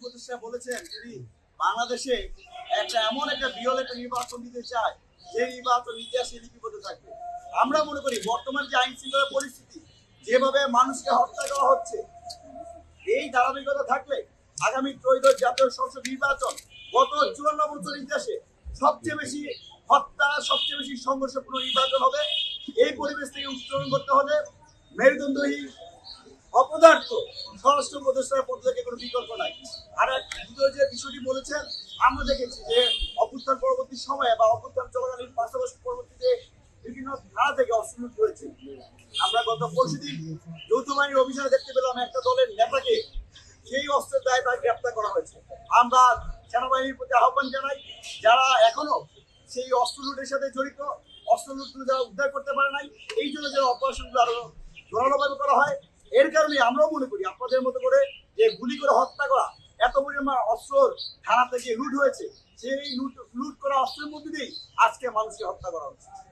উপদেষ্টা বলেছেন তিনি বাংলাদেশে এমন একটা বিরল একটা নির্বাচন দিতে চায় যে নির্বাচন ইতিহাসে লিপিবদ্ধ থাকবে। আমরা মনে করি বর্তমান যে আইন শৃঙ্খলা পরিস্থিতি, যেভাবে মানুষকে হত্যা করা হচ্ছে, এই ধারাবাহিকতা থাকলে আগামী ত্রয়োদশ জাতীয় সংসদ নির্বাচন গত 54 বছর ইতিহাসে সবচেয়ে বেশি হত্যা, সবচেয়ে বেশি সংঘর্ষপূর্ণ নির্বাচন হবে। এই পরিবেশ থেকে উত্তরণ করতে হলে মেরুদণ্ডহীন অপদার্থ স্বরাষ্ট্র উপদেষ্টার পদ থেকে কোনো বিকল্প নাই। আর দ্বিতীয় যে বিষয়টি বলেছেন, আমরা দেখেছি যে অভ্যুত্থান পরবর্তী সময়ে বা অভ্যুত্থান চলাকালীন পাশাপাশি পরবর্তীতে বিভিন্ন ধারা থেকে অস্ত্র লুট হয়েছে। আমরা গত পরশুদিন যৌথ বাহিনীর অভিযানে দেখতে পেলাম একটা দলের নেতাকে সেই অস্ত্রের দায়ে তাকে গ্রেপ্তার করা হয়েছে। আমরা সেনাবাহিনীর প্রতি আহ্বান জানাই, যারা এখনো সেই অস্ত্র লুটের সাথে জড়িত, অস্ত্র লুটগুলো যারা উদ্ধার করতে পারে নাই, এই জন্য যে অপারেশনগুলো আরো জোরালোভাবে করা হয়। এর কারণে আমরাও মনে করি আপনাদের মতো করে যে গুলি করে হত্যা করা, এত পরিমাণ অস্ত্র থানা থেকে লুট হয়েছে, সেই লুট করা অস্ত্রের মধ্যে দিয়েই আজকে মানুষকে হত্যা করা হচ্ছে।